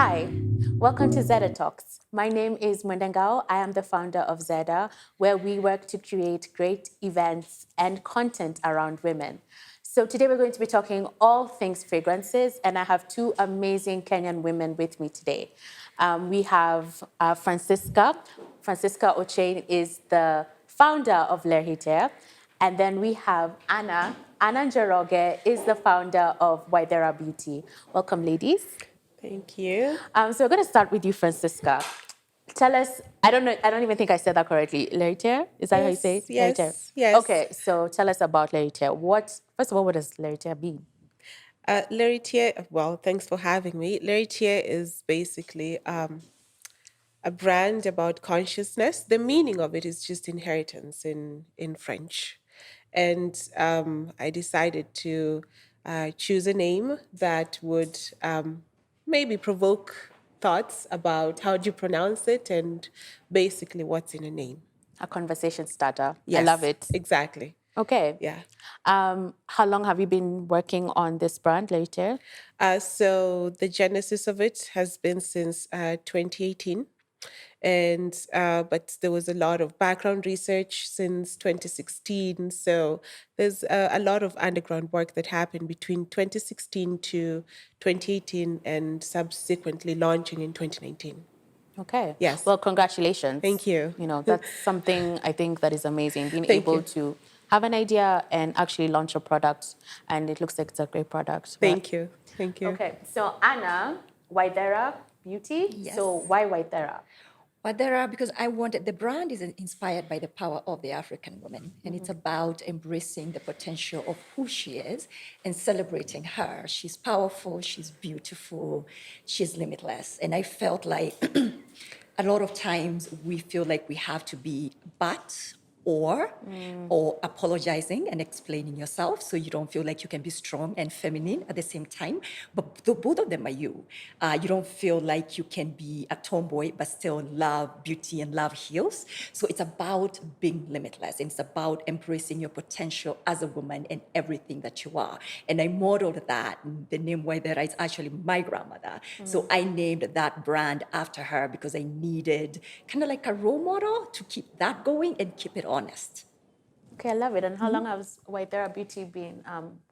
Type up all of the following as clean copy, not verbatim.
Hi, welcome to Zeda Talks. My name is Mwende Ngao. I am the founder of Zeda, where we work to create great events and content around women. So today we're going to be talking all things fragrances, and I have two amazing Kenyan women with me today. We have Francisca. Francisca Ochieng is the founder of Lheritier. And then we have Anna. Anna Njoroge is the founder of Ythera Beauty. Welcome, ladies. Thank you. So we're going to start with you, Francisca. Tell us, I don't even think I said that correctly. Lheritier? Is that how you say it? Lheritier. Yes. Okay, so tell us about Lheritier. First of all, what does Lheritier mean? Lheritier, well, thanks for having me. Lheritier is basically a brand about consciousness. The meaning of it is just inheritance in French. And I decided to choose a name that would maybe provoke thoughts about how do you pronounce it and basically what's in a name. A conversation starter. Yes, I love it. Exactly. Okay. Yeah. How long have you been working on this brand, Lheritier? So the genesis of it has been since 2018. And but there was a lot of background research since 2016. So there's a lot of underground work that happened between 2016 to 2018 and subsequently launching in 2019. Okay. Yes. Well, congratulations. Thank you. You know, that's something I think that is amazing, being Thank able you. to have an idea and actually launch a product. And it looks like it's a great product. Thank you. Thank you. Okay. So, Anna, Ythera Beauty. Yes. So, why Ythera? Ythera, because I wanted, the brand is inspired by the power of the African woman, and it's about embracing the potential of who she is and celebrating her. She's powerful, she's beautiful, she's limitless. And I felt like a lot of times we feel like we have to be or apologizing and explaining yourself so you don't feel like you can be strong and feminine at the same time. But both of them are you. You don't feel like you can be a tomboy but still love beauty and love heels. So it's about being limitless, and it's about embracing your potential as a woman and everything that you are. And I modeled that. The name Ythera is actually my grandmother. So I named that brand after her because I needed kind of like a role model to keep that going and keep it honest. Okay, I love it. And how long has Ythera Beauty been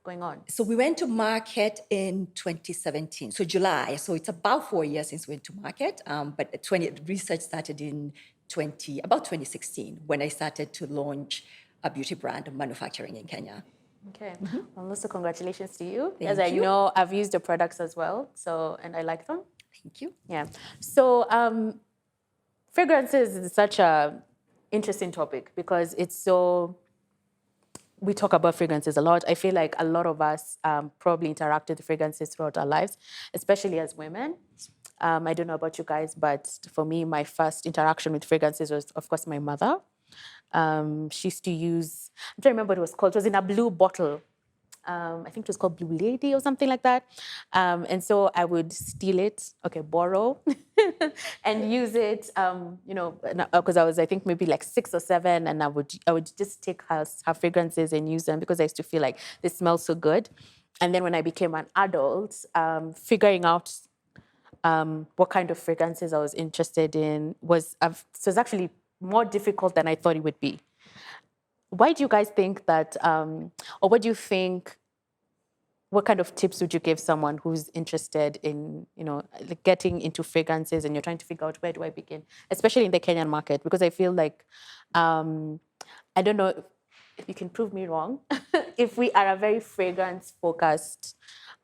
going on? So we went to market in 2017, so July. So it's about 4 years since we went to market. But research started in about 2016 when I started to launch a beauty brand manufacturing in Kenya. Okay. Well, also congratulations to you. Thank As I you. know, I've used the products as well. And I like them. Thank you. Yeah. So fragrances is such a interesting topic because we talk about fragrances a lot. I feel like a lot of us probably interact with fragrances throughout our lives, especially as women. I don't know about you guys, but for me, my first interaction with fragrances was, of course, my mother. She used to use, I'm trying to remember what it was called. It was in a blue bottle. I think it was called Blue Lady or something like that. And so I would steal it, borrow, and use it, because I was, I think, maybe like 6 or 7, and I would just take her fragrances and use them because I used to feel like they smell so good. And then when I became an adult, figuring out what kind of fragrances I was interested in was actually more difficult than I thought it would be. Why do you guys think that, or what do you think, what kind of tips would you give someone who's interested in, like getting into fragrances and you're trying to figure out where do I begin, especially in the Kenyan market? Because I feel like, I don't know if you can prove me wrong, if we are a very fragrance-focused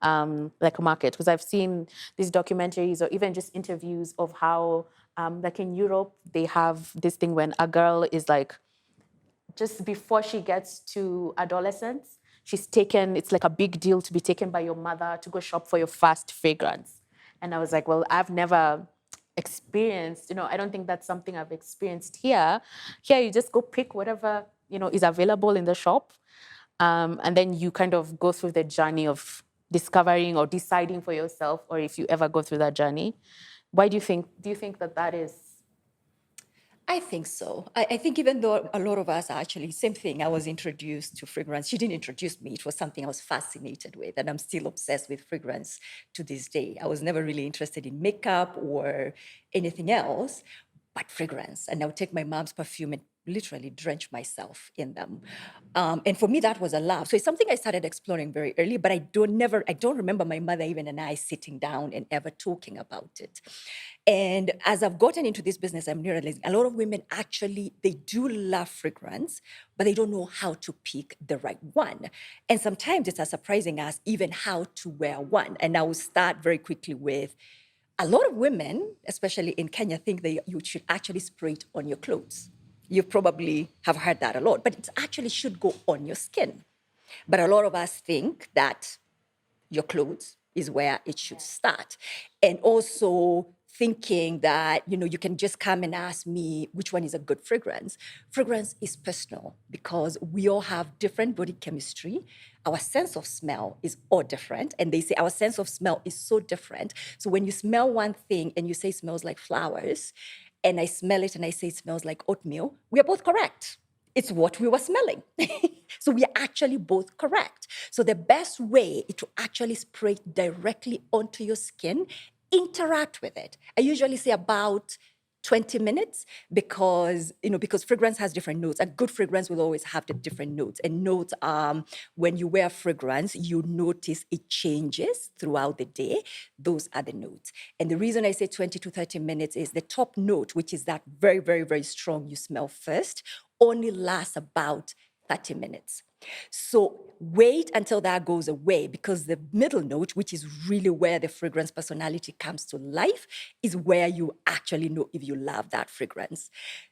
like a market, because I've seen these documentaries or even just interviews of how, like in Europe, they have this thing when a girl is like, just before she gets to adolescence, it's like a big deal to be taken by your mother to go shop for your first fragrance. And I was like, well, I've never experienced, I don't think that's something I've experienced here. Here, you just go pick whatever, is available in the shop. And then you kind of go through the journey of discovering or deciding for yourself, or if you ever go through that journey. Do you think that is? I think so. I think even though a lot of us are actually, same thing, I was introduced to fragrance. She didn't introduce me. It was something I was fascinated with, and I'm still obsessed with fragrance to this day. I was never really interested in makeup or anything else, but fragrance. And I would take my mom's perfume and literally drench myself in them. And for me, that was a love. So it's something I started exploring very early, but I don't remember my mother even and I sitting down and ever talking about it. And as I've gotten into this business, I'm realizing a lot of women actually, they do love fragrance, but they don't know how to pick the right one. And sometimes it's as surprising as even how to wear one. And I will start very quickly with a lot of women, especially in Kenya, think that you should actually spray it on your clothes. You probably have heard that a lot, but it actually should go on your skin. But a lot of us think that your clothes is where it should start. And also thinking that, you can just come and ask me which one is a good fragrance. Fragrance is personal because we all have different body chemistry. Our sense of smell is all different. And they say our sense of smell is so different. So when you smell one thing and you say it smells like flowers, and I smell it and I say it smells like oatmeal, we are both correct. It's what we were smelling. So we are actually both correct. So the best way is to actually spray it directly onto your skin, interact with it. I usually say about 20 minutes because fragrance has different notes. A good fragrance will always have the different notes. And notes, when you wear fragrance, you notice it changes throughout the day. Those are the notes. And the reason I say 20 to 30 minutes is the top note, which is that very, very, very strong you smell first, only lasts about 30 minutes. So wait until that goes away because the middle note, which is really where the fragrance personality comes to life, is where you actually know if you love that fragrance.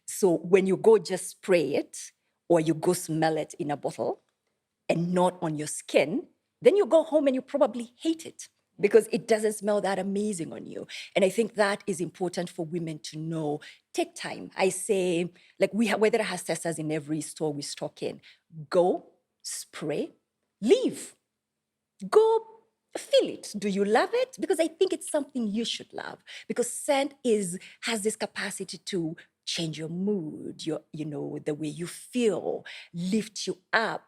So when you go just spray it or you go smell it in a bottle and not on your skin, then you go home and you probably hate it because it doesn't smell that amazing on you. And I think that is important for women to know. Take time. I say, like Ythera has testers in every store we stock in. Go, spray, leave. Go feel it. Do you love it? Because I think it's something you should love. Because scent has this capacity to change your mood, the way you feel, lift you up,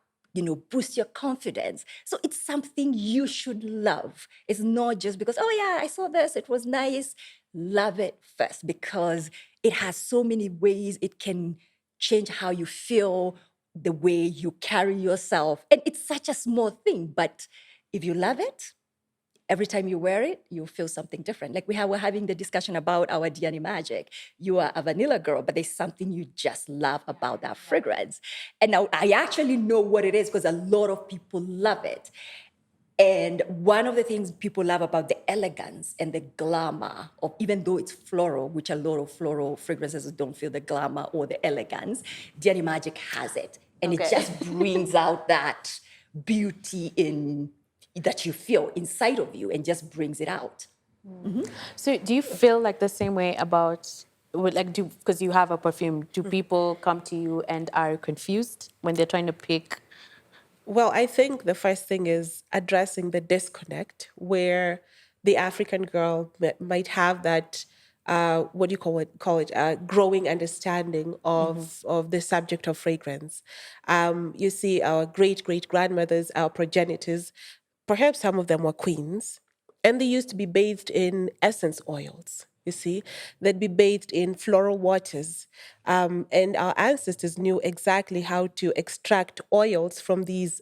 boost your confidence. So it's something you should love. It's not just because, oh yeah, I saw this, it was nice. Love it first because it has so many ways it can change how you feel, the way you carry yourself. And it's such a small thing, but if you love it, every time you wear it, you feel something different. Like we're having the discussion about our Diani Magic. You are a vanilla girl, but there's something you just love about that fragrance. And now I actually know what it is because a lot of people love it. And one of the things people love about the elegance and the glamour of, even though it's floral, which a lot of floral fragrances don't feel the glamour or the elegance, Diani Magic has it. And Okay. it just brings out that beauty that you feel inside of you and just brings it out. So do you feel like the same way about, because you have a perfume, do people come to you and are confused when they're trying to pick? Well, I think the first thing is addressing the disconnect where the African girl might have that, what do you call it, growing understanding of the subject of fragrance. You see, our great grandmothers, our progenitors, perhaps some of them were queens, and they used to be bathed in essence oils. You see, they'd be bathed in floral waters. And our ancestors knew exactly how to extract oils from these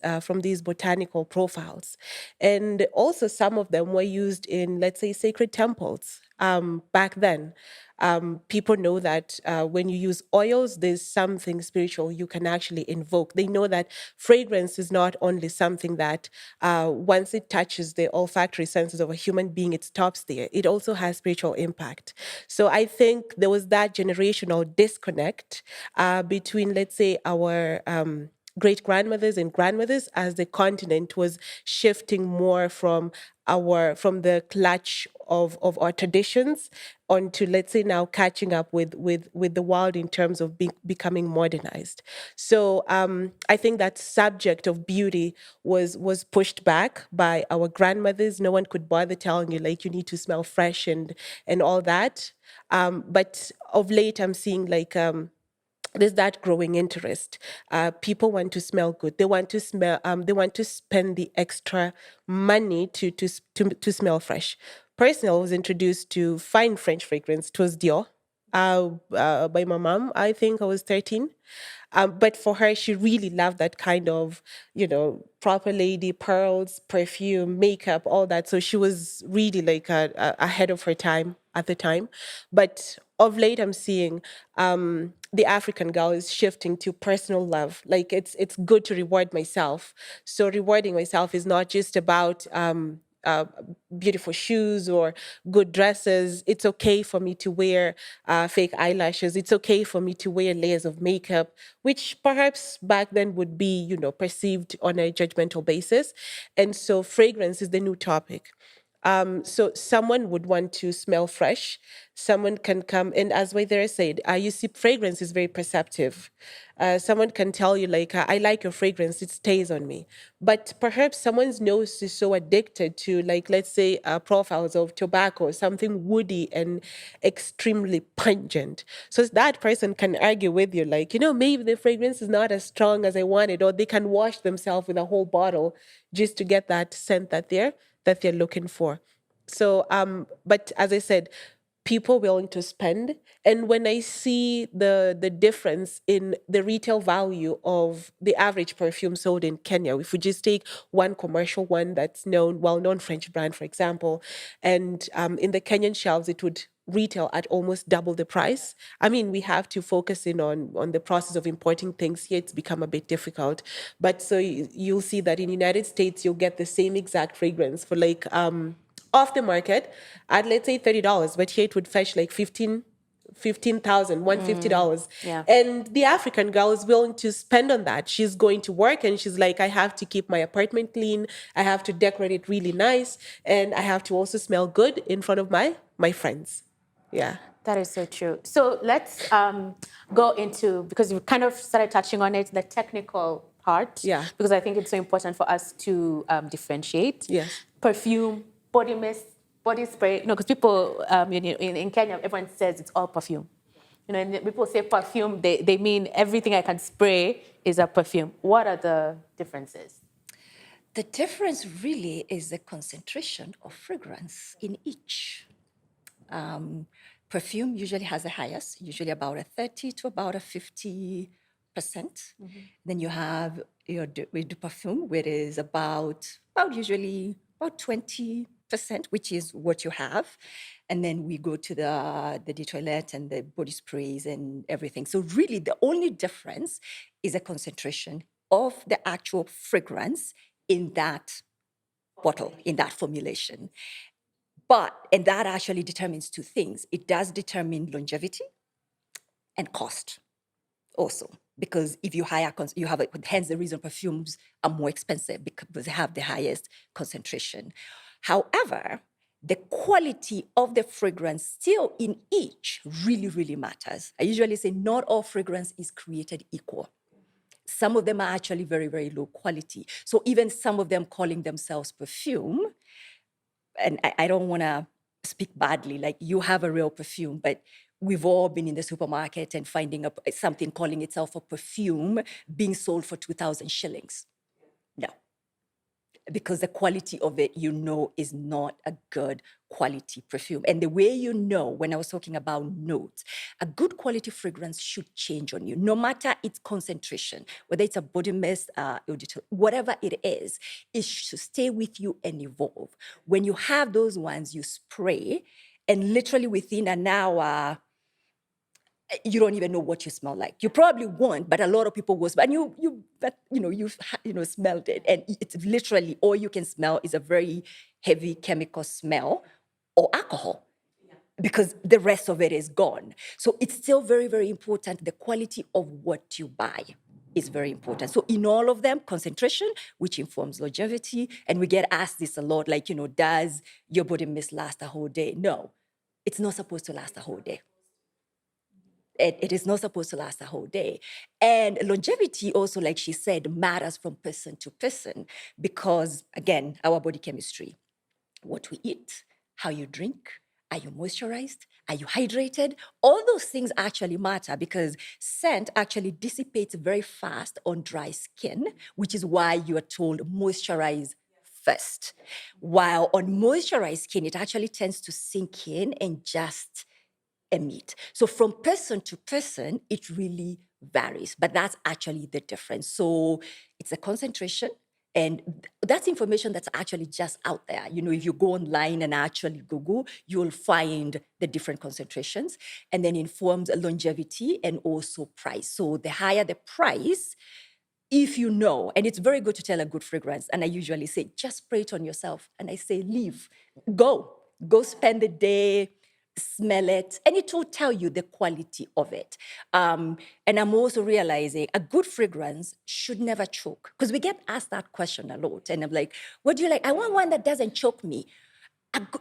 botanical profiles. And also some of them were used in, let's say, sacred temples back then. People know that when you use oils, there's something spiritual you can actually invoke. They know that fragrance is not only something that once it touches the olfactory senses of a human being, it stops there. It also has spiritual impact. So I think there was that generational disconnect between, let's say, our great grandmothers and grandmothers as the continent was shifting more from the clutch of our traditions onto, let's say, now catching up with the world in terms of becoming modernized. So I think that subject of beauty was pushed back by our grandmothers. No one could bother telling you like you need to smell fresh and all that. But of late, I'm seeing like there's that growing interest. People want to smell good. They want to smell. They want to spend the extra money to smell fresh. Personally, I was introduced to fine French fragrance. It was Dior, by my mom. I think I was 13. But for her, she really loved that kind of, proper lady, pearls, perfume, makeup, all that. So she was really like ahead of her time at the time. But of late, I'm seeing the African girl is shifting to personal love. Like it's good to reward myself. So rewarding myself is not just about beautiful shoes or good dresses. It's okay for me to wear fake eyelashes. It's okay for me to wear layers of makeup, which perhaps back then would be, perceived on a judgmental basis. And so fragrance is the new topic. So someone would want to smell fresh. Someone can come, and as Ythera said, you see, fragrance is very perceptive. Someone can tell you, like, I like your fragrance, it stays on me. But perhaps someone's nose is so addicted to, like, let's say, profiles of tobacco, something woody and extremely pungent. So that person can argue with you, like, maybe the fragrance is not as strong as I wanted, or they can wash themselves with a whole bottle just to get that scent that they're looking for. So, but as I said, people willing to spend. And when I see the difference in the retail value of the average perfume sold in Kenya, if we just take one commercial one that's well-known French brand, for example, and in the Kenyan shelves, it would retail at almost double the price. I mean, we have to focus in on the process of importing things here. It's become a bit difficult. But so you'll see that in the United States, you'll get the same exact fragrance for like off the market at, let's say, $30, but here it would fetch like $150. Yeah. And the African girl is willing to spend on that. She's going to work and she's like, I have to keep my apartment clean, I have to decorate it really nice, and I have to also smell good in front of my friends. Yeah. That is so true. So let's go into, because we kind of started touching on it, the technical part. Yeah. Because I think it's so important for us to differentiate. Yes. Perfume, body mist, body spray. Because people in Kenya, everyone says it's all perfume. And people say perfume, they mean everything I can spray is a perfume. What are the differences? The difference really is the concentration of fragrance in each. Perfume usually has the highest, usually about a 30 to about a 50%. Then you have we do perfume, where it is usually about 20%, which is what you have. And then we go to the toilette and the body sprays and everything. So really the only difference is a concentration of the actual fragrance in that bottle, in that formulation. And that actually determines two things. It does determine longevity and cost also. Because if you hence the reason perfumes are more expensive, because they have the highest concentration. However, the quality of the fragrance still in each really, really matters. I usually say not all fragrance is created equal. Some of them are actually very, very low quality. So even some of them calling themselves perfume, and I don't want to speak badly, like you have a real perfume, but we've all been in the supermarket and finding something calling itself a perfume being sold for 2,000 shillings. No. Because the quality of it, is not a good quality perfume. And the way when I was talking about notes, a good quality fragrance should change on you, no matter its concentration, whether it's a body mist, whatever it is, it should stay with you and evolve. When you have those ones, you spray, and literally within an hour, you don't even know what you smell like. You probably won't, but a lot of people will. And you've smelled it, and it's literally all you can smell is a very heavy chemical smell or alcohol, because the rest of it is gone. So it's still very, very important, the quality of what you buy. is very important. So in all of them, concentration, which informs longevity, and we get asked this a lot, like, does your body mist last a whole day? No, it's not supposed to last a whole day. It is not supposed to last a whole day. And longevity also, like she said, matters from person to person because, again, our body chemistry, what we eat, how you drink, are you moisturized? Are you hydrated? All those things actually matter because scent actually dissipates very fast on dry skin, which is why you are told moisturize first. While on moisturized skin, it actually tends to sink in and just emit. So from person to person, it really varies, but that's actually the difference. So it's a concentration. And that's information that's actually just out there. If you go online and actually Google, you'll find the different concentrations and then informs longevity and also price. So the higher the price, if you know, and it's very good to tell a good fragrance. And I usually say, just spray it on yourself. And I say, leave, go spend the day, smell it, and it will tell you the quality of it. And I'm also realizing a good fragrance should never choke because we get asked that question a lot. And I'm like, what do you like? I want one that doesn't choke me.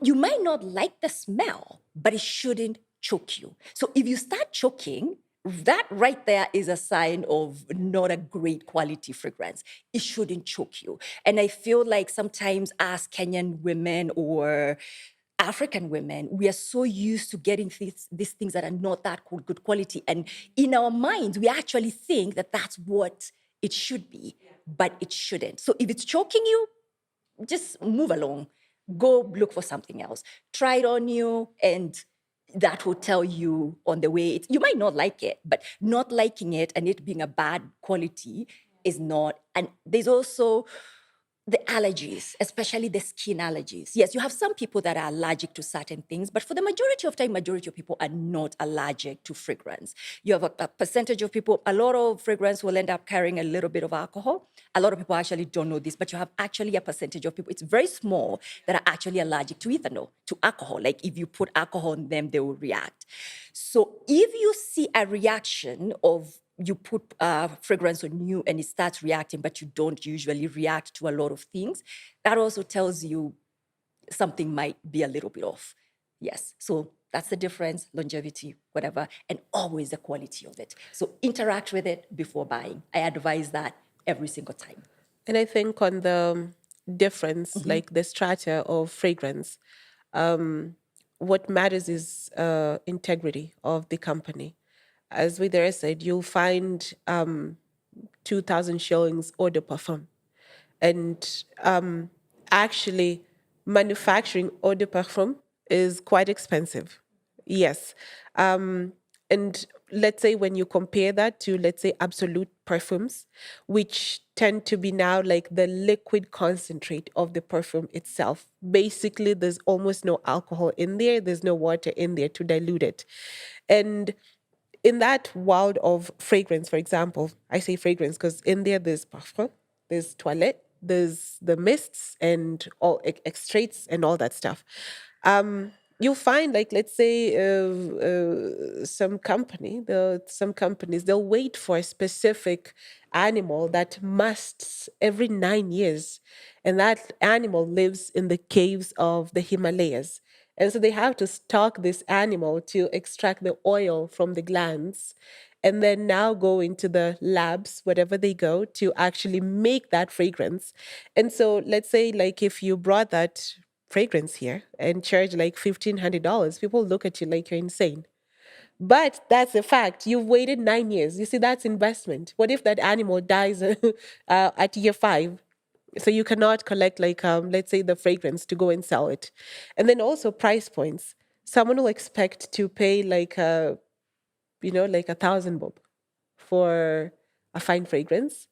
You might not like the smell, but it shouldn't choke you. So if you start choking, that right there is a sign of not a great quality fragrance. It shouldn't choke you. And I feel like sometimes as Kenyan women or African women, we are so used to getting these things that are not that good quality. And in our minds, we actually think that that's what it should be, but it shouldn't. So if it's choking you, just move along. Go look for something else. Try it on you, and that will tell you on the way. You might not like it, but not liking it and it being a bad quality is not. And there's also the allergies, especially the skin allergies. Yes, you have some people that are allergic to certain things, but for the majority of time, majority of people are not allergic to fragrance. You have a percentage of people, a lot of fragrance will end up carrying a little bit of alcohol. A lot of people actually don't know this, but you have actually a percentage of people, it's very small, that are actually allergic to ethanol, to alcohol. Like if you put alcohol on them, they will react. So if you see a reaction of you put fragrance on you and it starts reacting, but you don't usually react to a lot of things, that also tells you something might be a little bit off. Yes, so that's the difference, longevity, whatever, and always the quality of it. So interact with it before buying. I advise that every single time. And I think on the difference, like the strata of fragrance, what matters is integrity of the company. As Ythera said, you'll find 2,000 shillings eau de parfum. And actually, manufacturing eau de parfum is quite expensive. Yes. And let's say when you compare that to, let's say, absolute perfumes, which tend to be now like the liquid concentrate of the perfume itself. Basically, there's almost no alcohol in there. There's no water in there to dilute it. And in that world of fragrance, for example, I say fragrance because in there's parfum, there's toilette, there's the mists and all extracts and all that stuff. You'll find, like, let's say, some companies, they'll wait for a specific animal that musts every 9 years, and that animal lives in the caves of the Himalayas. And so they have to stock this animal to extract the oil from the glands and then now go into the labs, wherever they go, to actually make that fragrance. And so let's say, like, if you brought that fragrance here and charge like $1,500, people look at you like you're insane. But that's a fact. You've waited 9 years. You see, that's investment. What if that animal dies at year 5? So you cannot collect, like, let's say, the fragrance to go and sell it. And then also price points. Someone will expect to pay like like 1,000 bob for a fine fragrance,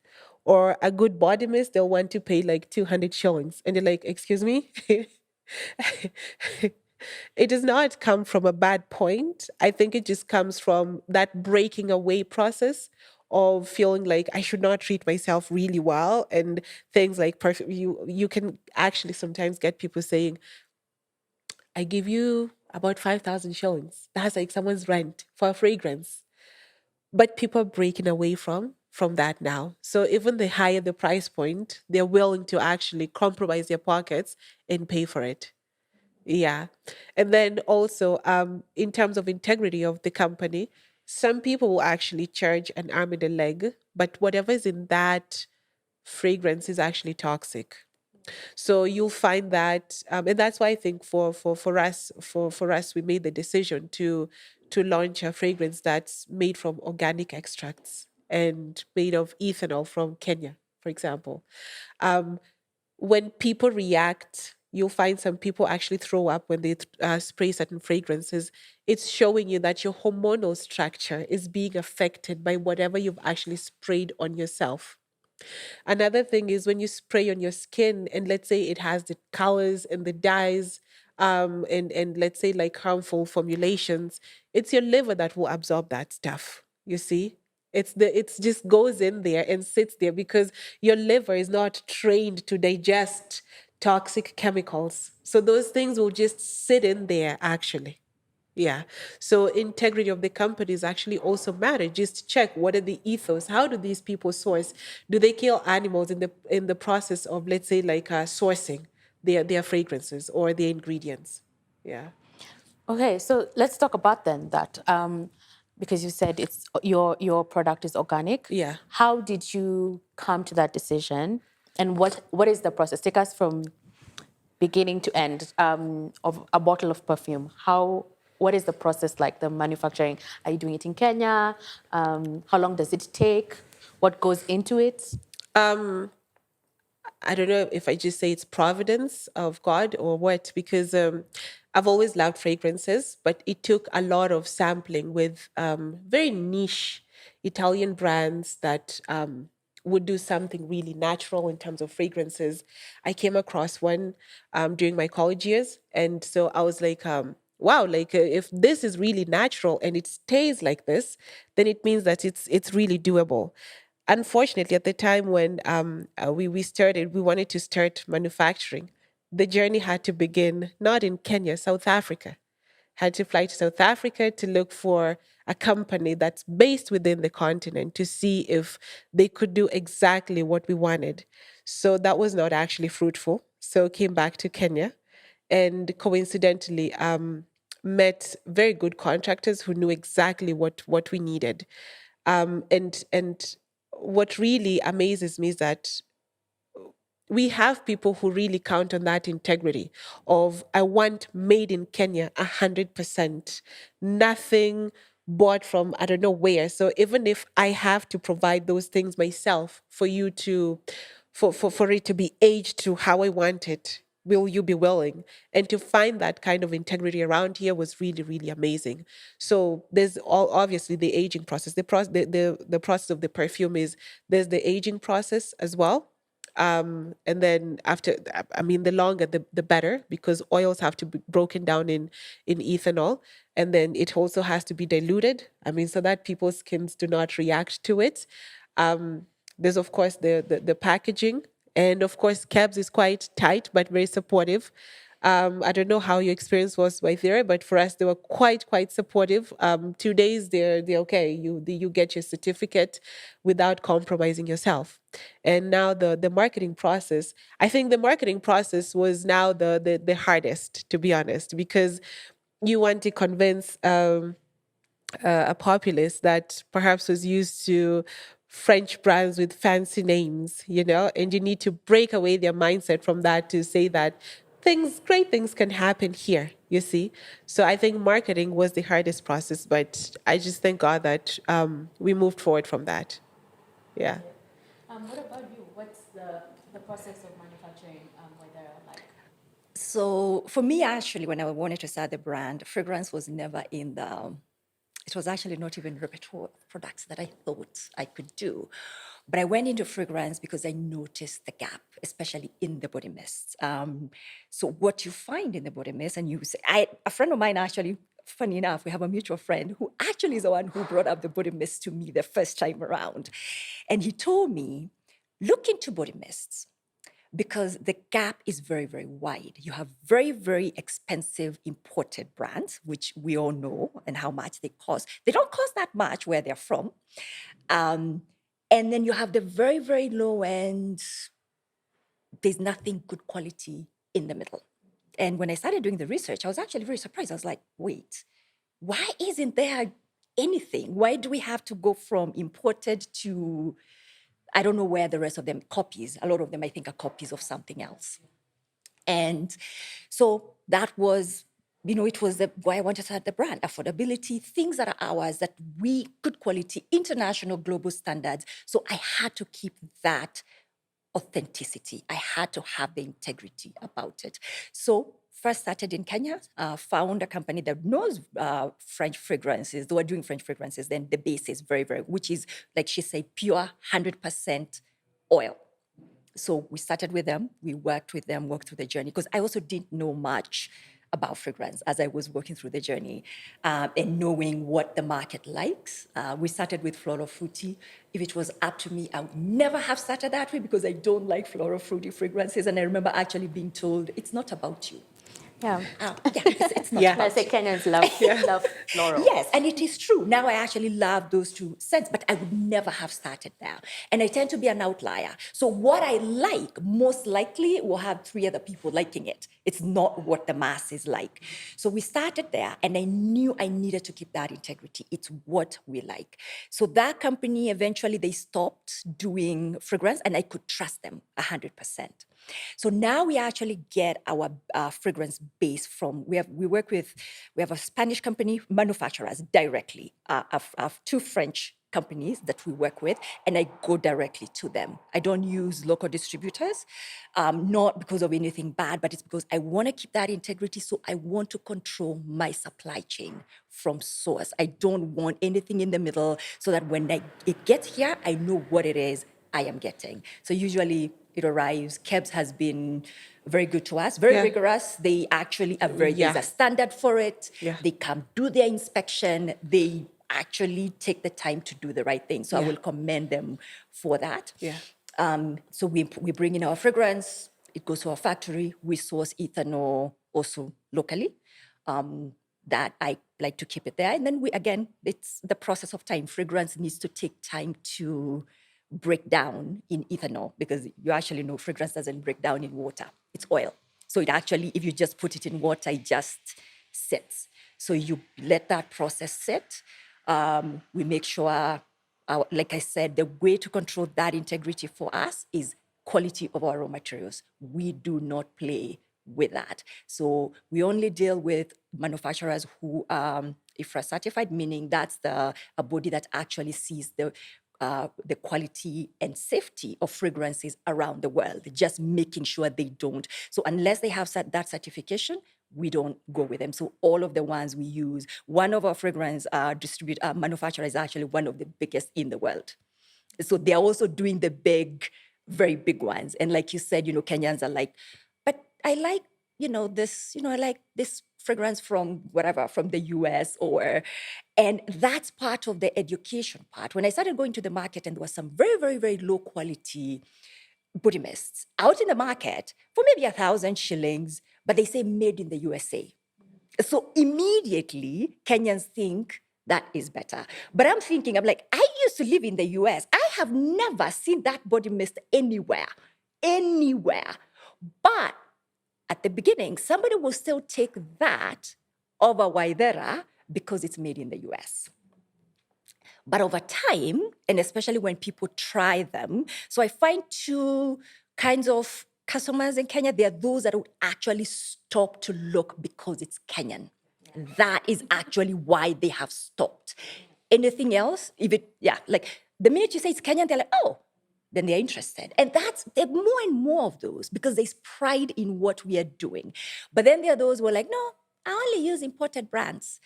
or a good body mist. They'll want to pay like 200 shillings, and they're like, "Excuse me." It does not come from a bad point. I think it just comes from that breaking away process of feeling like I should not treat myself really well, and things like perfume. You can actually sometimes get people saying, "I give you about 5,000 shillings." That's like someone's rent for a fragrance. But people are breaking away from from that now. So even the higher the price point, they're willing to actually compromise their pockets and pay for it. Yeah. And then also, in terms of integrity of the company, some people will actually charge an arm and a leg, but whatever is in that fragrance is actually toxic. So you'll find that, and that's why I think for us, we made the decision to launch a fragrance that's made from organic extracts and made of ethanol from Kenya, for example. Um, when people react, you'll find some people actually throw up when they spray certain fragrances. It's showing you that your hormonal structure is being affected by whatever you've actually sprayed on yourself. Another thing is when you spray on your skin, and let's say it has the colors and the dyes, and let's say like harmful formulations, it's your liver that will absorb that stuff. You see, it's just goes in there and sits there because your liver is not trained to digest toxic chemicals. So those things will just sit in there actually. Yeah. So integrity of the companies actually also matter. Just check what are the ethos. How do these people source? Do they kill animals in the process of, let's say, like sourcing their fragrances or their ingredients? Yeah. Okay, so let's talk about then that because you said it's your product is organic. Yeah. How did you come to that decision, and what is the process? Take us from beginning to end of a bottle of perfume. What is the process like? The manufacturing? Are you doing it in Kenya? How long does it take? What goes into it? I don't know if I just say it's providence of God or what, because I've always loved fragrances, but it took a lot of sampling with very niche Italian brands that would do something really natural in terms of fragrances. I came across one during my college years. And so I was like, wow, like if this is really natural and it stays like this, then it means that it's really doable. Unfortunately, at the time when we started, we wanted to start manufacturing. The journey had to begin not in Kenya, South Africa. Had to fly to South Africa to look for a company that's based within the continent to see if they could do exactly what we wanted. So that was not actually fruitful. So came back to Kenya and coincidentally met very good contractors who knew exactly what we needed. And what really amazes me is that we have people who really count on that integrity of I want made in Kenya 100%, nothing bought from I don't know where. So even if I have to provide those things myself for you to for it to be aged to how I want it, will you be willing? And to find that kind of integrity around here was really, really amazing. So there's obviously the aging process. The process of the perfume is there's the aging process as well. And then after, I mean, the longer the better, because oils have to be broken down in ethanol, and then it also has to be diluted. I mean, so that people's skins do not react to it. There's of course the packaging, and of course Cabs is quite tight but very supportive. I don't know how your experience was with there, but for us they were quite supportive. 2 days they're okay. You get your certificate without compromising yourself. And now the marketing process. I think the marketing process was now the hardest, to be honest, because you want to convince a populace that perhaps was used to French brands with fancy names, and you need to break away their mindset from that to say that great things can happen here, you see. So I think marketing was the hardest process, but I just thank God that we moved forward from that. Yeah. What about you? What's the process of manufacturing? Whether like So for me, actually, when I wanted to start the brand, fragrance was never in it was actually not even repertoire of products that I thought I could do. But I went into fragrance because I noticed the gap, especially in the body mists. So what you find in the body mist, and you say, a friend of mine actually, funny enough, we have a mutual friend who actually is the one who brought up the body mist to me the first time around. And he told me, look into body mists because the gap is very, very wide. You have very, very expensive imported brands, which we all know and how much they cost. They don't cost that much where they're from. And then you have the very, very low end. There's nothing good quality in the middle. And when I started doing the research, I was actually very surprised. I was like, wait, why isn't there anything? Why do we have to go from imported to, I don't know where the rest of them copies. A lot of them, I think, are copies of something else. And so that was, it was why I wanted to start the brand. Affordability, things that are ours, that we, good quality, international, global standards. So I had to keep that authenticity. I had to have the integrity about it. So first started in Kenya, found a company that knows French fragrances. They were doing French fragrances. Then the base is very, very, which is, like she said, pure 100% oil. So we started with them. We worked with them, worked through the journey, because I also didn't know much about fragrance as I was working through the journey and knowing what the market likes. We started with floral fruity. If it was up to me, I would never have started that way because I don't like floral fruity fragrances. And I remember actually being told, it's not about you. Yeah. It's not Yeah. about I say you. Kenyans love floral. Yes, and it is true. Now I actually love those two scents, but I would never have started there. And I tend to be an outlier. So what I like, most likely, will have 3 other people liking it. It's not what the masses like. So we started there, and I knew I needed to keep that integrity. It's what we like. So that company, eventually, they stopped doing fragrance, and I could trust them 100%. So now we actually get our fragrance base from, we have a Spanish company, manufacturers directly, of 2 French companies that we work with, and I go directly to them. I don't use local distributors, not because of anything bad, but it's because I want to keep that integrity. So I want to control my supply chain from source. I don't want anything in the middle, so that when it gets here, I know what it is I am getting. So usually it arrives. Kebs has been very good to us, very rigorous. They actually are there's a standard for it. They come do their inspection. They actually take the time to do the right thing. So I will commend them for that. So we bring in our fragrance. It goes to our factory. We source ethanol also locally. That I like to keep it there. And then it's the process of time. Fragrance needs to take time to break down in ethanol, because you actually know fragrance doesn't break down in water. It's oil. So it actually, if you just put it in water, it just sits. So you let that process sit. We make sure, like I said, the way to control that integrity for us is quality of our raw materials. We do not play with that. So we only deal with manufacturers who are IFRA certified, meaning that's a body that actually sees the quality and safety of fragrances around the world, just making sure they don't. So unless they have that certification, we don't go with them. So all of the ones we use, one of our fragrance manufacturers is actually one of the biggest in the world. So they're also doing the very big ones. And like you said, Kenyans are like, but I like, I like this fragrance from the US and that's part of the education part. When I started going to the market and there was some very, very, very low quality body mists out in the market for maybe 1,000 shillings, but they say made in the USA. So immediately Kenyans think that is better. But I'm like, I used to live in the US. I have never seen that body mist anywhere. But at the beginning, somebody will still take that over Ythera because it's made in the US. But over time, and especially when people try them, so I find 2 kinds of customers in Kenya. There are those that would actually stop to look because it's Kenyan. That is actually why they have stopped. Anything else, like the minute you say it's Kenyan, they're like, oh, then they're interested. And there are more and more of those because there's pride in what we are doing. But then there are those who are like, no, I only use imported brands.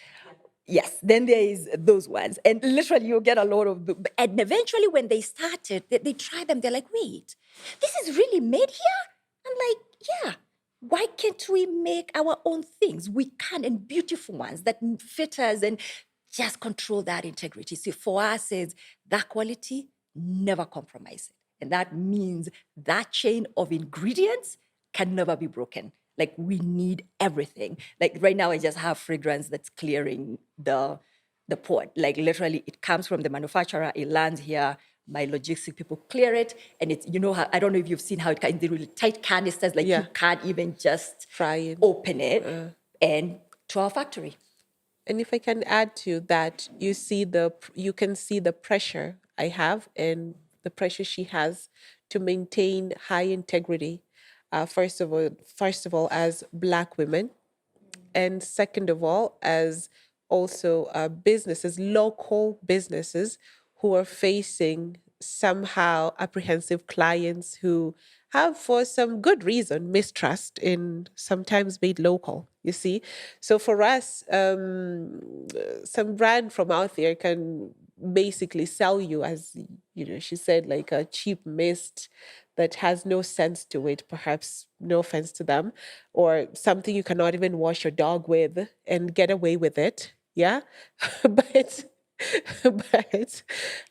Yes, then there is those ones. And literally you get a lot of them. And eventually when they started, they try them, they're like, wait, this is really made here? I'm like, yeah. Why can't we make our own things? We can, and beautiful ones that fit us and just control that integrity. So for us, is that quality, never compromise it. And that means that chain of ingredients can never be broken. Like we need everything. Like right now, I just have fragrance that's clearing the port. Like literally, it comes from the manufacturer, it lands here, my logistic people clear it, and it's, you know how, I don't know if you've seen how it comes in the really tight canisters, like you can't even just Fry it. open it, and to our factory. And if I can add to that, you can see the pressure I have and the pressure she has to maintain high integrity. First of all, as Black women, and second of all, as also businesses, local businesses who are facing somehow apprehensive clients who have, for some good reason, mistrust in sometimes made local, you see. So for us, some brand from out there can basically sell you, as you know, she said, like a cheap mist that has no sense to it, perhaps, no offense to them, or something you cannot even wash your dog with and get away with it. Yeah. but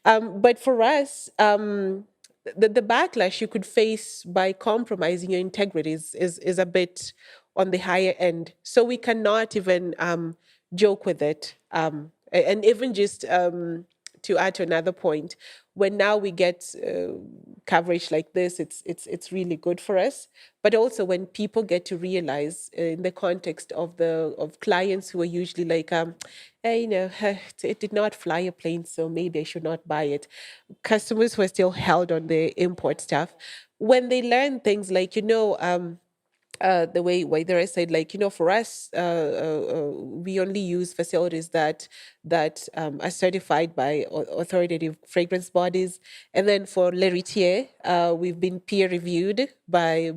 but for us, the backlash you could face by compromising your integrity is a bit on the higher end. So we cannot even joke with it. And even just to add to another point, when now we get coverage like this, it's really good for us. But also when people get to realize, in the context of clients who are usually like, hey, it did not fly a plane, so maybe I should not buy it. Customers who are still held on the import stuff, when they learn things like, the way Ythera said, like, for us, we only use facilities that are certified by authoritative fragrance bodies, and then for Lheritier, we've been peer reviewed by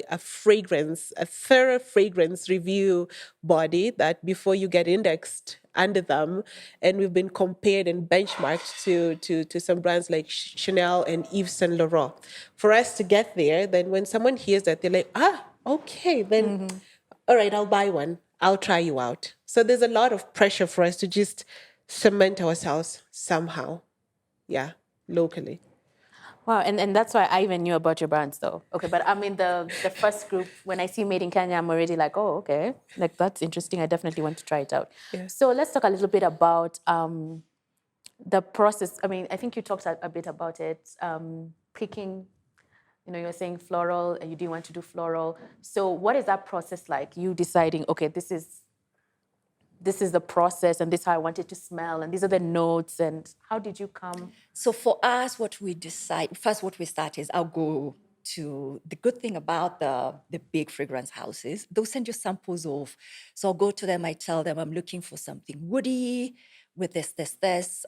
a thorough fragrance review body that before you get indexed under them, and we've been compared and benchmarked to some brands like Chanel and Yves Saint Laurent. For us to get there, then when someone hears that, they're like, okay, then all right, I'll buy one. I'll try you out. So there's a lot of pressure for us to just cement ourselves somehow, locally. Wow, and that's why I even knew about your brands, though. Okay, but I mean, the first group, when I see Made in Kenya, I'm already like, oh, okay, like that's interesting. I definitely want to try it out. Yeah. So let's talk a little bit about the process. I mean, I think you talked a bit about it, picking. You were saying floral, and you didn't want to do floral. So what is that process like? You deciding, okay, this is the process, and this is how I want it to smell, and these are the notes, and how did you come? So for us, what we start is I'll go to the good thing about the big fragrance houses. They'll send you samples of, so I'll go to them, I tell them I'm looking for something woody with this.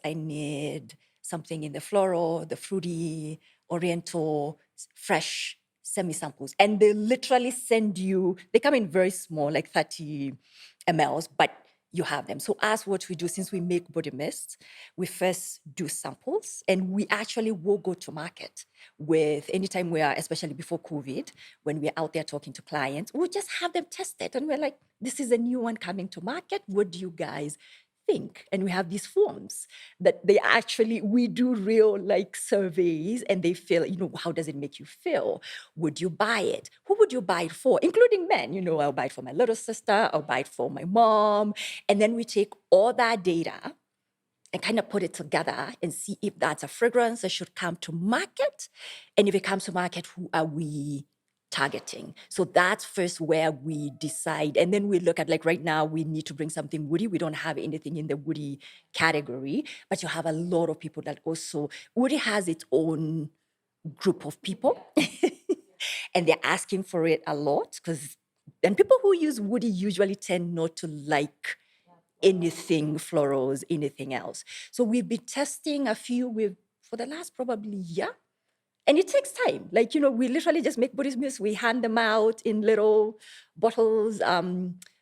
I need something in the floral, the fruity, oriental, fresh semi-samples. And they literally send you, they come in very small, like 30 mLs, but you have them. So as what we do, since we make body mists, we first do samples, and we actually will go to market with, anytime we are, especially before COVID, when we're out there talking to clients, we'll just have them test it. And we're like, this is a new one coming to market. What do you guys think? And we have these forms that we do real like surveys, and they feel, how does it make you feel? Would you buy it? Who would you buy it for? Including men, I'll buy it for my little sister, I'll buy it for my mom. And then we take all that data and kind of put it together and see if that's a fragrance that should come to market. And if it comes to market, who are we targeting? So that's first where we decide. And then we look at, like, right now, we need to bring something woody. We don't have anything in the woody category, but you have a lot of people that also, woody has its own group of people and they're asking for it a lot, and people who use woody usually tend not to like anything florals, anything else. So we've been testing a few for the last probably year. And it takes time. Like, we literally just make body mists. We hand them out in little bottles.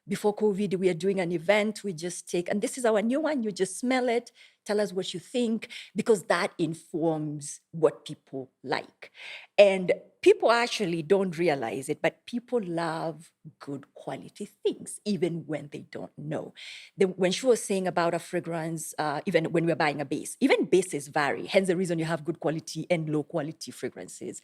Before COVID, we are doing an event. We just take, and this is our new one. You just smell it, tell us what you think, because that informs what people like. And people actually don't realize it, but people love good quality things, even when they don't know. When she was saying about a fragrance, even when we're buying a base, even bases vary. Hence the reason you have good quality and low quality fragrances.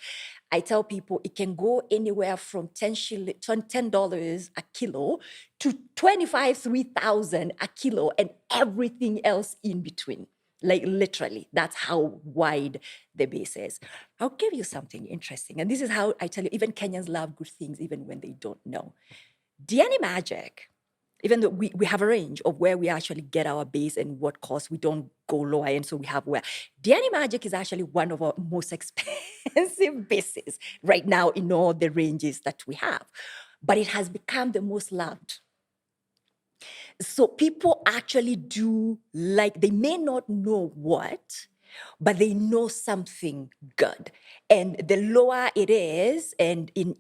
I tell people it can go anywhere from $10 a kilo to $25,000, $3,000 a kilo, and everything else in between. Like literally, that's how wide the base is. I'll give you something interesting. And this is how I tell you, even Kenyans love good things, even when they don't know. DNA Magic, even though we have a range of where we actually get our base and what cost, we don't go lower. And so we have where DNA Magic is actually one of our most expensive bases right now in all the ranges that we have. But it has become the most loved. So people actually do like, they may not know what, but they know something good. And the lower it is, and in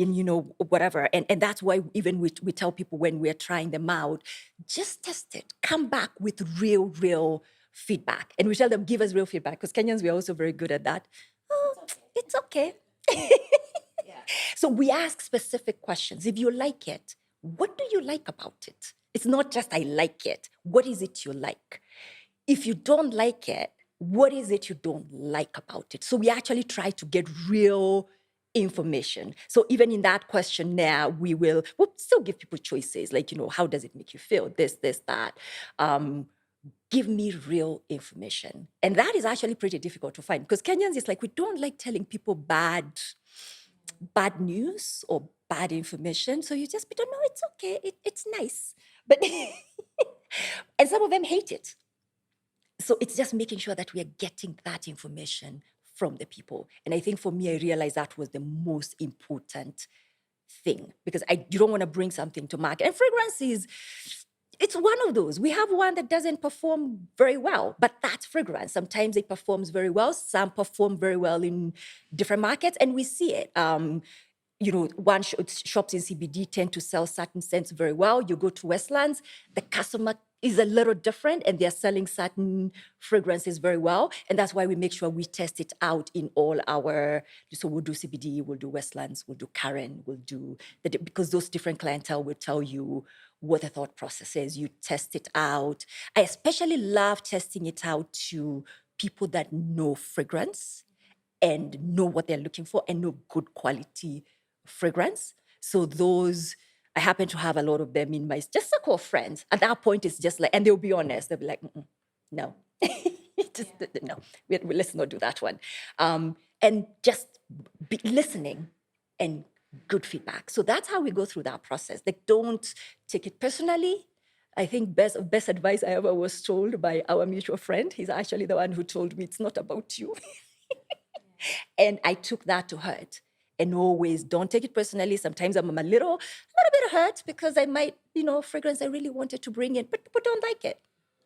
whatever, and that's why even we tell people when we're trying them out, just test it. Come back with real feedback. And we tell them, give us real feedback, because Kenyans, we're also very good at that. Oh, it's okay. So we ask specific questions. If you like it, what do you like about it? It's not just I like it. What is it you like? If you don't like it, what is it you don't like about it? So we actually try to get real information. So even in that questionnaire, we'll still give people choices, like, how does it make you feel? This, that. Give me real information. And that is actually pretty difficult to find, because Kenyans, it's like we don't like telling people bad news or bad information. So you just, no, it's okay. It's nice. But, and some of them hate it. So it's just making sure that we are getting that information from the people. And I think for me, I realized that was the most important thing, because you don't want to bring something to market. And fragrance it's one of those. We have one that doesn't perform very well, but that's fragrance. Sometimes it performs very well. Some perform very well in different markets, and we see it. Shops in CBD tend to sell certain scents very well. You go to Westlands, the customer is a little different, and they're selling certain fragrances very well. And that's why we make sure we test it out in all our, so we'll do CBD, we'll do Westlands, we'll do Karen, we'll do, because those different clientele will tell you what the thought process is. You test it out. I especially love testing it out to people that know fragrance and know what they're looking for and know good quality fragrance. So those, I happen to have a lot of them in my just circle of friends. At that point, it's just like, and they'll be honest. They'll be like, no, no, let's not do that one. And just be listening and good feedback. So that's how we go through that process. Like, don't take it personally. I think best advice I ever was told by our mutual friend. He's actually the one who told me it's not about you. And I took that to heart. And always don't take it personally. Sometimes I'm a little bit hurt because I might, fragrance I really wanted to bring in, but people don't like it.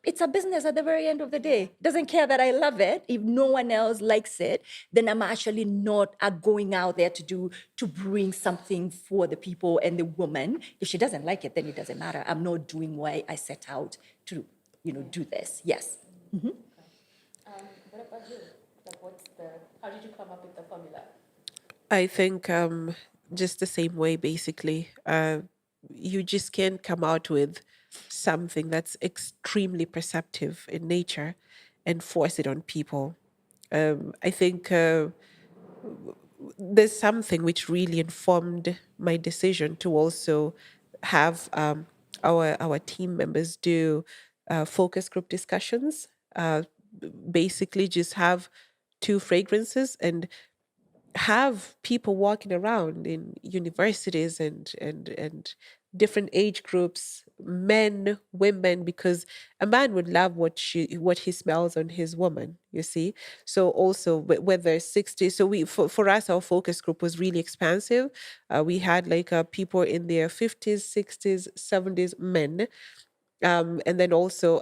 It's a business at the very end of the day. Doesn't care that I love it. If no one else likes it, then I'm actually not going out there to bring something for the people and the woman. If she doesn't like it, then it doesn't matter. I'm not doing why I set out to, do this. Yes. Mm-hmm. What about you? How did you come up with the formula? I think just the same way, basically. You just can't come out with something that's extremely perceptive in nature and force it on people. I think there's something which really informed my decision to also have our team members do focus group discussions. Basically, just have 2 fragrances and have people walking around in universities and different age groups, men, women, because a man would love what he smells on his woman, you see. So also whether 60, so for us our focus group was really expansive. We had like people in their 50s, 60s, 70s, men. And then also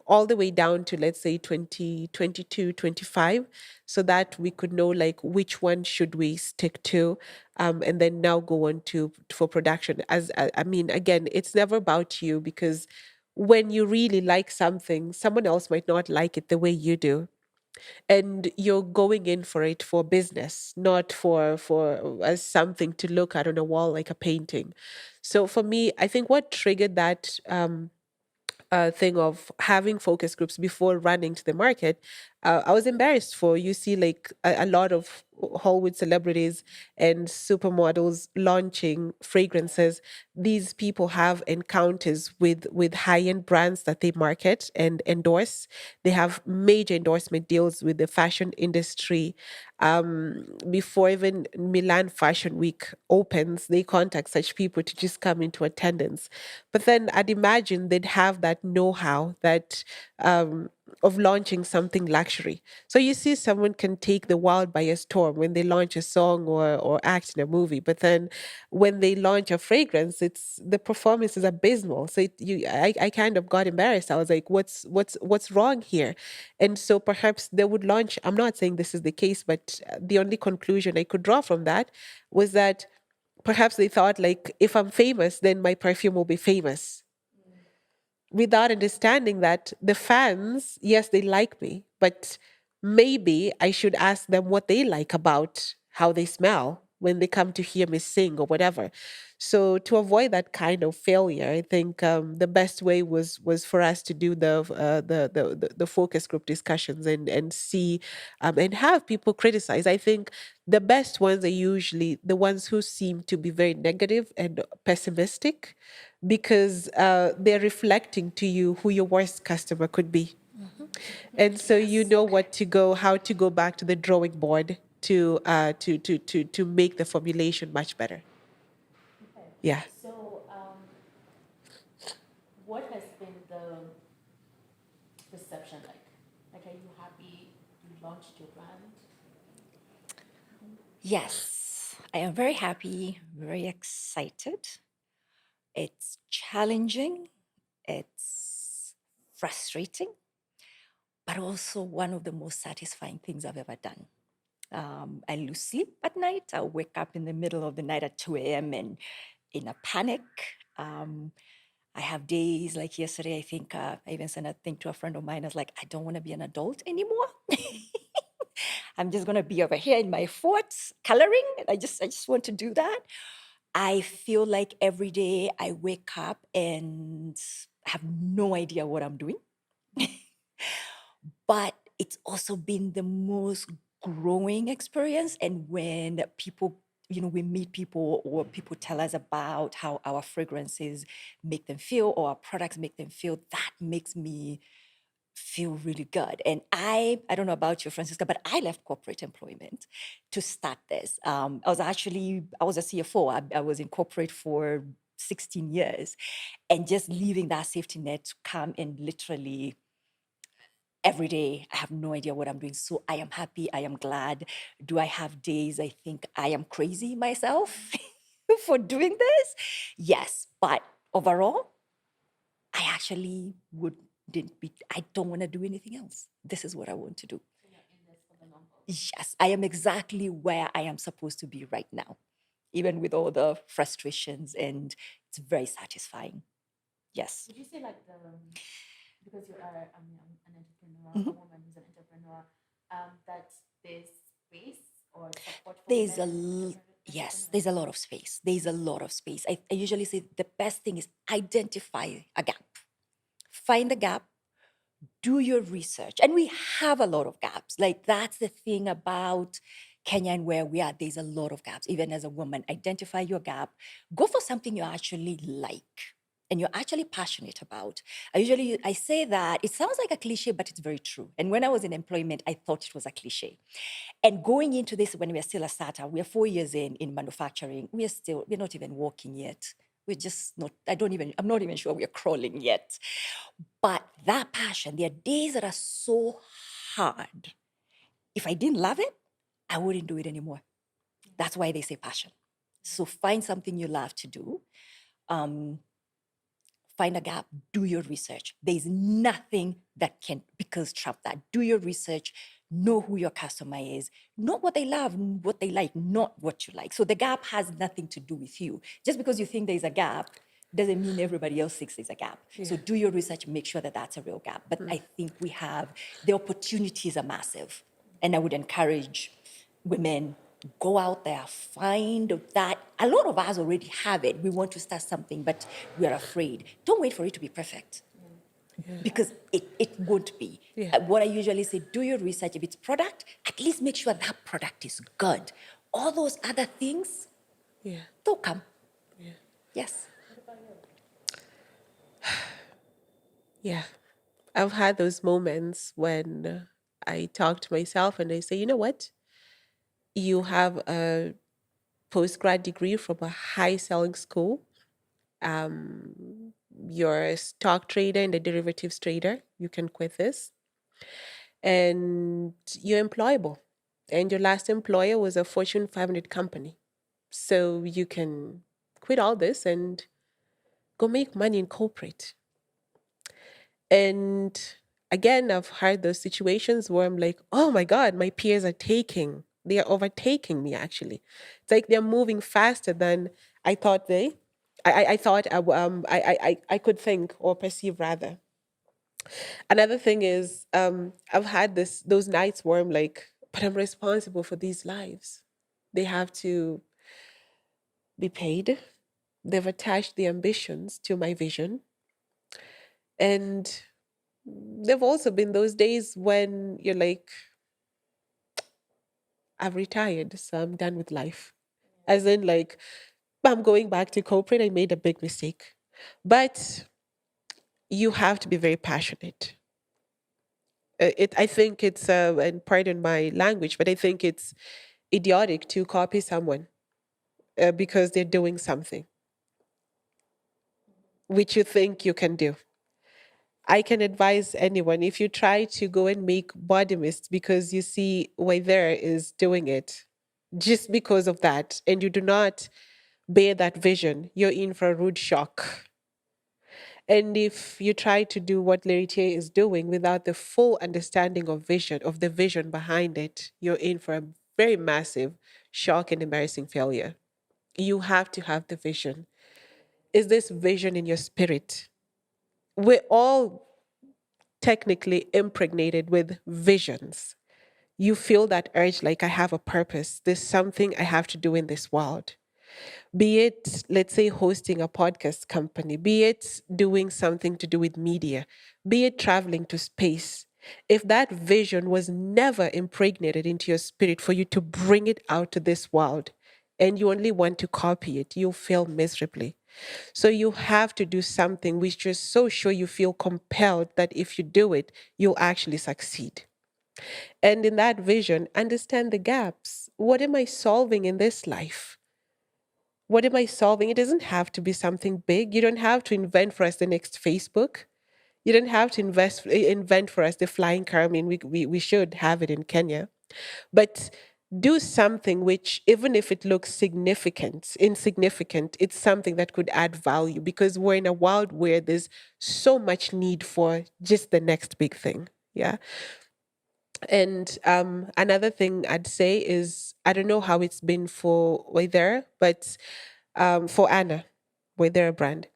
all the way down to, let's say, 20, 22, 25, so that we could know like which one should we stick to, and then now go on for production. As I mean, again, it's never about you, because when you really like something, someone else might not like it the way you do. And you're going in for it for business, not for as something to look at on a wall like a painting. So for me, I think what triggered that thing of having focus groups before running to the market, I was embarrassed for. You see, like a lot of Hollywood celebrities and supermodels launching fragrances. These people have encounters with high-end brands that they market and endorse. They have major endorsement deals with the fashion industry. Before even Milan Fashion Week opens, they contact such people to just come into attendance. But then I'd imagine they'd have that know-how that of launching something luxury. So you see, someone can take the world by a storm when they launch a song or act in a movie, but then when they launch a fragrance, it's the performance is abysmal. So I kind of got embarrassed. I was like, what's wrong here? And so perhaps they would launch. I'm not saying this is the case, but the only conclusion I could draw from that was that perhaps they thought, like, if I'm famous, then my perfume will be famous, without understanding that the fans, yes, they like me, but maybe I should ask them what they like about how they smell when they come to hear me sing or whatever. So to avoid that kind of failure, I think the best way was for us to do the focus group discussions and see and have people criticize. I think the best ones are usually the ones who seem to be very negative and pessimistic, because they're reflecting to you who your worst customer could be. And so you know how to go back to the drawing board to make the formulation much better. Yeah. So, what has been the reception like? Like, are you happy you launched your brand? Yes, I am very happy, very excited. It's challenging, it's frustrating, but also one of the most satisfying things I've ever done. I lose sleep at night. I wake up in the middle of the night at 2 a.m. and in a panic. I have days like yesterday, I think I even sent a thing to a friend of mine. I was like, I don't want to be an adult anymore. I'm just going to be over here in my forts coloring. I just want to do that. I feel like every day I wake up and have no idea what I'm doing. But it's also been the most growing experience. And when people, we meet people or people tell us about how our fragrances make them feel or our products make them feel, that makes me feel really good. And I don't know about you, Francisca, but I left corporate employment to start this. I was a CFO. I was in corporate for 16 years, and just leaving that safety net to come and literally every day, I have no idea what I'm doing. So I am happy. I am glad. Do I have days I think I am crazy myself for doing this? Yes. But overall, I actually I don't want to do anything else. This is what I want to do. Yes, I am exactly where I am supposed to be right now, even with all the frustrations, and it's very satisfying. Yes. Would you say like because you are an entrepreneur, a woman who's an entrepreneur, that there's space or support for There's women? yes, there's a lot of space. There's a lot of space. I usually say the best thing is identify a gap. Find the gap, do your research. And we have a lot of gaps. Like, that's the thing about Kenya and where we are. There's a lot of gaps. Even as a woman, identify your gap. Go for something you actually like and you're actually passionate about. I say that it sounds like a cliche, but it's very true. And when I was in employment, I thought it was a cliche. And going into this, when we're still a startup, we're 4 years in manufacturing, we're not even walking yet. We're just not, I'm not even sure we're crawling yet. But that passion, there are days that are so hard. If I didn't love it, I wouldn't do it anymore. That's why they say passion. So find something you love to do. Find a gap, do your research. There's nothing that can, because trump that. Do your research, know who your customer is, know what they love, what they like, not what you like. So the gap has nothing to do with you. Just because you think there's a gap doesn't mean everybody else thinks there's a gap. Yeah. So do your research, make sure that that's a real gap. But I think the opportunities are massive. And I would encourage women, go out there, find that. A lot of us already have it. We want to start something, but we're afraid. Don't wait for it to be perfect. because it would be. Yeah. What I usually say, do your research. If it's product, at least make sure that product is good. All those other things, Yeah. they'll come. Yeah. Yes. Yeah. I've had those moments when I talk to myself and I say, you know what? You have a postgrad degree from a high selling school. You're a stock trader and a derivatives trader. You can quit this. And you're employable. And your last employer was a Fortune 500 company. So you can quit all this and go make money in corporate. And again, I've had those situations where I'm like, oh my God, my peers they are overtaking me actually. It's like they're moving faster than I thought I thought I could think or perceive rather. Another thing is, I've had those nights where I'm like, but I'm responsible for these lives. They have to be paid. They've attached the ambitions to my vision. And there've also been those days when you're like, I've retired, so I'm done with life. As in, like, I'm going back to corporate. I made a big mistake. But you have to be very passionate. I think it's, and pardon my language, but I think it's idiotic to copy someone because they're doing something which you think you can do. I can advise anyone, if you try to go and make body mist because you see Ythera is doing it, just because of that, and you do not bear that vision, you're in for a rude shock. And if you try to do what Lheritier is doing without the full understanding of the vision behind it, you're in for a very massive shock and embarrassing failure. You have to have the vision. Is this vision in your spirit? We're all technically impregnated with visions. You feel that urge, like, I have a purpose. There's something I have to do in this world. Be it, let's say, hosting a podcast company, be it doing something to do with media, be it traveling to space. If that vision was never impregnated into your spirit for you to bring it out to this world, and you only want to copy it, you'll fail miserably. So you have to do something which you're so sure you feel compelled that if you do it, you'll actually succeed. And in that vision, understand the gaps. What am I solving in this life? What am I solving? It doesn't have to be something big. You don't have to invent for us the next Facebook. You don't have to invent for us the flying car. I mean, we should have it in Kenya. But do something which, even if it looks insignificant, it's something that could add value, because we're in a world where there's so much need for just the next big thing. Yeah. And another thing I'd say is, I don't know how it's been for Ythera, but for Anna, Ythera brand.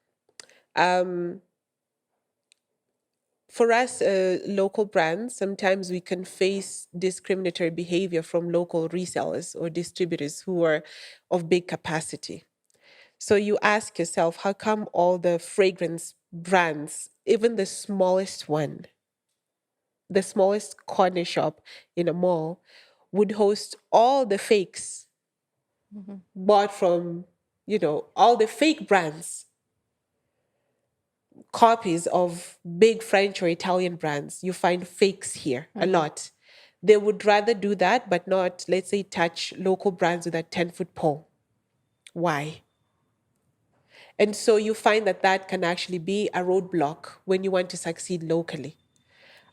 For us, local brands, sometimes we can face discriminatory behavior from local resellers or distributors who are of big capacity. So you ask yourself, how come all the fragrance brands, even the smallest one, the smallest corner shop in a mall, would host all the fakes bought from, all the fake brands, copies of big French or Italian brands. You find fakes here a lot. They would rather do that, but not, let's say, touch local brands with a 10-foot pole. Why? And so you find that can actually be a roadblock when you want to succeed locally.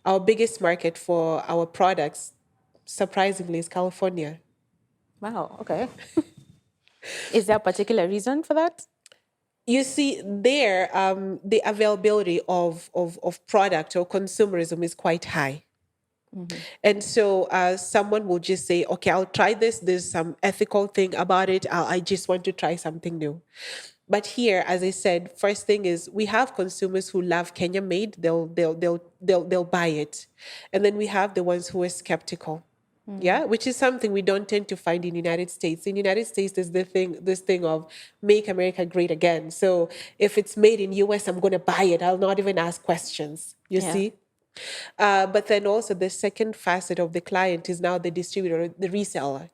Our biggest market for our products, surprisingly, is California. Wow, okay. Is there a particular reason for that? You see, there, the availability of product or consumerism is quite high. And so someone will just say, okay, I'll try this. There's some ethical thing about it. I just want to try something new. But here, as I said, first thing is, we have consumers who love Kenya made. They'll buy it. And then we have the ones who are skeptical. Yeah, which is something we don't tend to find in the United States. In the United States, there's this thing of make America great again. So if it's made in US, I'm going to buy it. I'll not even ask questions. You Yeah. see? But then also the second facet of the client is now the distributor, the reseller.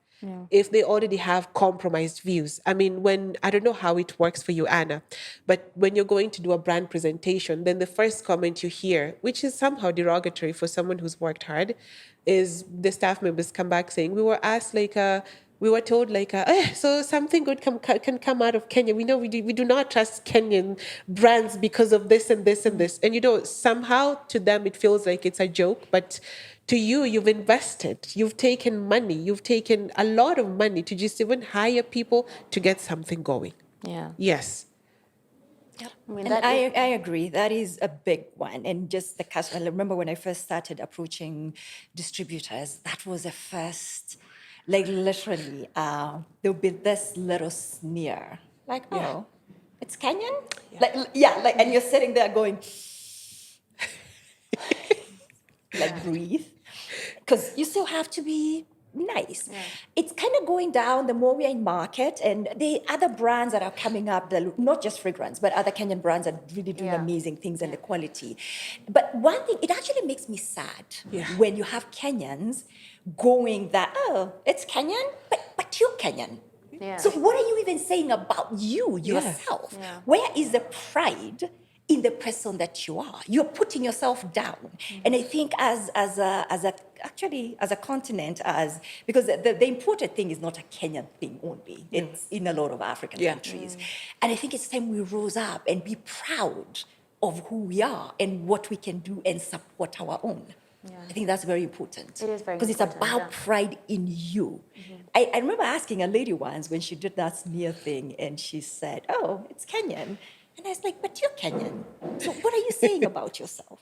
If they already have compromised views. I mean, I don't know how it works for you, Anna, but when you're going to do a brand presentation, then the first comment you hear, which is somehow derogatory for someone who's worked hard, is the staff members come back saying, we were asked we were told so something good can come out of Kenya. We know we do not trust Kenyan brands because of this and this and this. And somehow to them it feels like it's a joke, but to you, you've invested, you've taken money, you've taken a lot of money to just even hire people to get something going. Yeah. Yes. I mean, And I agree. That is a big one. And just the customer, I remember when I first started approaching distributors, that was the first, like literally, there'll be this little sneer. Like, oh, it's Kenyan? Yeah. And you're sitting there going, like breathe. Because you still have to be nice. Yeah. It's kind of going down the more we're in market, and the other brands that are coming up, not just fragrance, but other Kenyan brands are really doing amazing things and the quality. But one thing, it actually makes me sad when you have Kenyans going that, oh, it's Kenyan, but you're Kenyan. Yeah. So what are you even saying about you, yourself? Yeah. Where is the pride in the person that you are? You're putting yourself down. Mm-hmm. And I think as a continent, because the important thing is not a Kenyan thing only. It's in a lot of African countries. And I think it's time we rose up and be proud of who we are and what we can do and support our own. Yeah. I think that's very important. It is very important. Because it's about pride in you. Mm-hmm. I remember asking a lady once when she did that smear thing, and she said, oh, it's Kenyan. And I was like, but you're Kenyan. So what are you saying about yourself?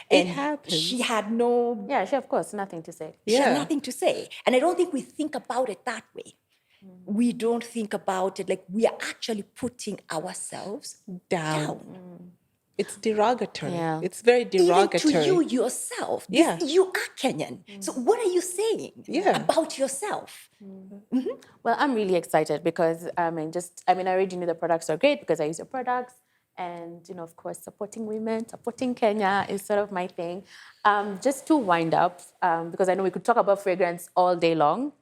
It happens. She had no... Yeah, she, of course, nothing to say. She had nothing to say. And I don't think we think about it that way. We don't think about it like we are actually putting ourselves down. It's derogatory. Yeah. It's very derogatory. Even to you yourself. You are Kenyan. So what are you saying about yourself? Mm-hmm. Well, I'm really excited because I already knew the products are great because I use your products. And, of course, supporting women, supporting Kenya is sort of my thing. Just to wind up, because I know we could talk about fragrance all day long.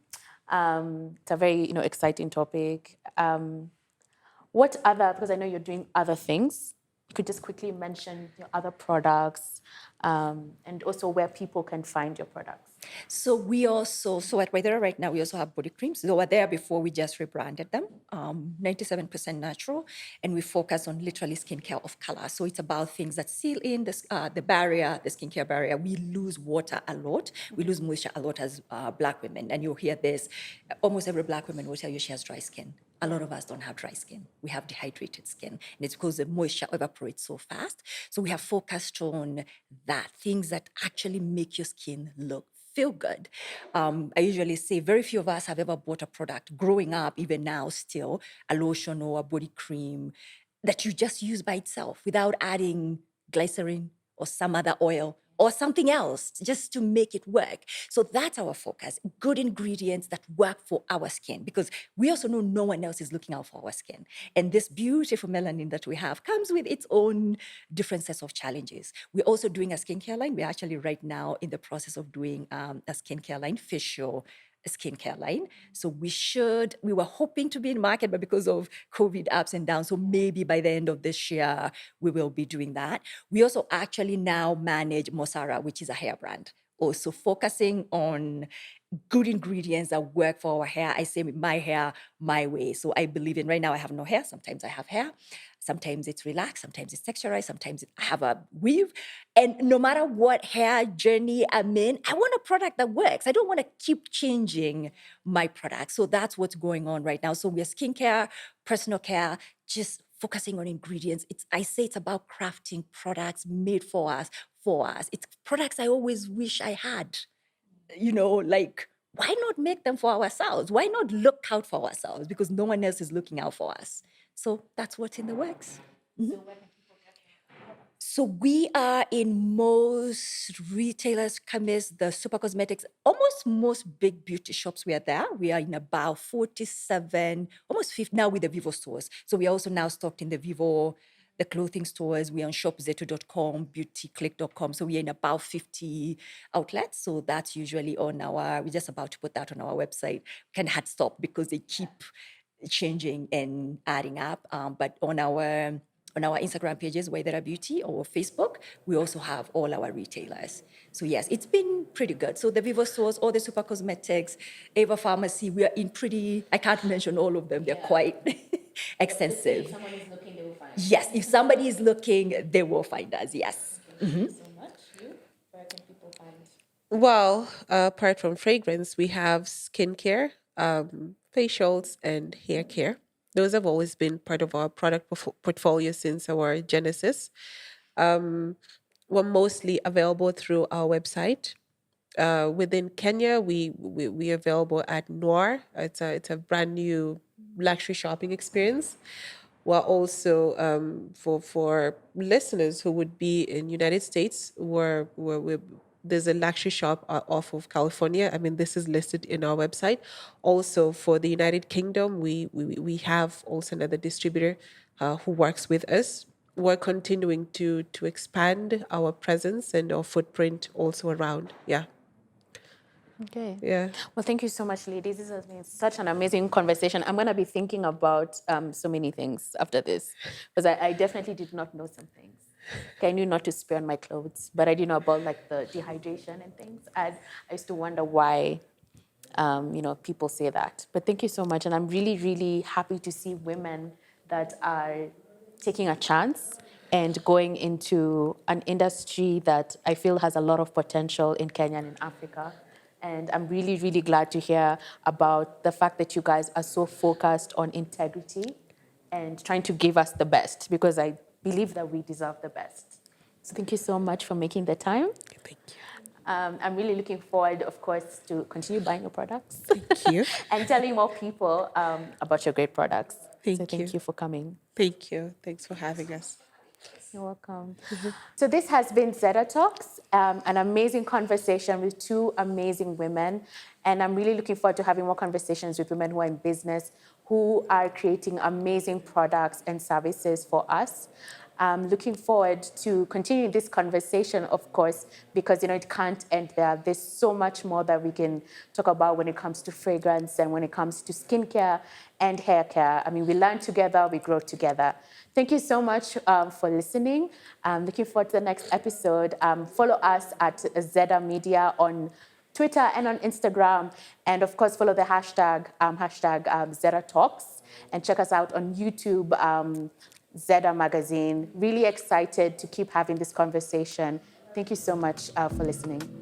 It's a very, exciting topic. What other, because I know you're doing other things, you could just quickly mention your other products and also where people can find your products. So we also, at Ythera right now, we also have body creams. They were there before, we just rebranded them, 97% natural, and we focus on literally skincare of color. So it's about things that seal in the barrier, the skincare barrier. We lose water a lot. We lose moisture a lot as Black women. And you'll hear this, almost every Black woman will tell you she has dry skin. A lot of us don't have dry skin. We have dehydrated skin. And it's because the moisture evaporates so fast. So we have focused on that, things that actually make your skin feel good. I usually say very few of us have ever bought a product growing up, even now still, a lotion or a body cream that you just use by itself without adding glycerin or some other oil or something else just to make it work. So that's our focus, good ingredients that work for our skin, because we also know no one else is looking out for our skin. And this beautiful melanin that we have comes with its own different sets of challenges. We're also doing a skincare line. We're actually right now in the process of doing a skincare line, facial skincare line. So we were hoping to be in market, but because of COVID ups and downs, so maybe by the end of this year, we will be doing that. We also actually now manage Mosara, which is a hair brand, also focusing on good ingredients that work for our hair. I say my hair, my way. So I believe in, right now I have no hair. Sometimes I have hair. Sometimes it's relaxed, sometimes it's texturized, sometimes I have a weave. And no matter what hair journey I'm in, I want a product that works. I don't want to keep changing my product. So that's what's going on right now. So we're skincare, personal care, just focusing on ingredients. I say it's about crafting products made for us. It's products I always wish I had. Why not make them for ourselves? Why not look out for ourselves? Because no one else is looking out for us. So that's what's in the works. Mm-hmm. So we are in most retailers, chemists, the super cosmetics, almost most big beauty shops. We are there. We are in about 47, almost 50 now with the Vivo stores. So we are also now stocked in the Vivo, the clothing stores. We are on shopzeto.com, beautyclick.com. So we are in about 50 outlets. So that's usually on we're just about to put that on our website. Can hard stop because they keep changing and adding up. But on our Instagram pages, Ythera Beauty or Facebook, we also have all our retailers. So yes, it's been pretty good. So the Vivo stores, all the super cosmetics, Ava Pharmacy, we are in pretty, I can't mention all of them, they're quite extensive. If someone is looking, they will find. Yes, if somebody is looking, they will find us, yes. Thank you so much. You, where can people find? Well, apart from fragrance, we have skincare, facials, and hair care. Those have always been part of our product portfolio since our genesis. We're mostly available through our website. Within Kenya, we are available at Noir. It's a brand new luxury shopping experience. We're also for listeners who would be in United States, there's a luxury shop off of California. I mean, this is listed in our website. Also, for the United Kingdom, we have also another distributor who works with us. We're continuing to expand our presence and our footprint also around. Yeah. Okay. Yeah. Well, thank you so much, ladies. This has been such an amazing conversation. I'm going to be thinking about so many things after this because I definitely did not know some things. Okay, I knew not to spray on my clothes, but I didn't know about like the dehydration and things. And I used to wonder why, people say that. But thank you so much. And I'm really, really happy to see women that are taking a chance and going into an industry that I feel has a lot of potential in Kenya and in Africa. And I'm really, really glad to hear about the fact that you guys are so focused on integrity and trying to give us the best, because I believe that we deserve the best. So thank you so much for making the time. Thank you. I'm really looking forward, of course, to continue buying your products. Thank you. And telling more people about your great products. Thank Thank you. you for coming. Thank you. Thanks for having us. You're welcome. So this has been Zeda Talks, an amazing conversation with two amazing women. And I'm really looking forward to having more conversations with women who are in business, who are creating amazing products and services for us. I'm looking forward to continuing this conversation, of course, because it can't end there. There's so much more that we can talk about when it comes to fragrance and when it comes to skincare and hair care. I mean, we learn together, we grow together. Thank you so much for listening. I'm looking forward to the next episode. Follow us at Zeda Media on Twitter and on Instagram. And of course, follow the hashtag Zeda Talks. And check us out on YouTube, Zeda Magazine. Really excited to keep having this conversation. Thank you so much for listening.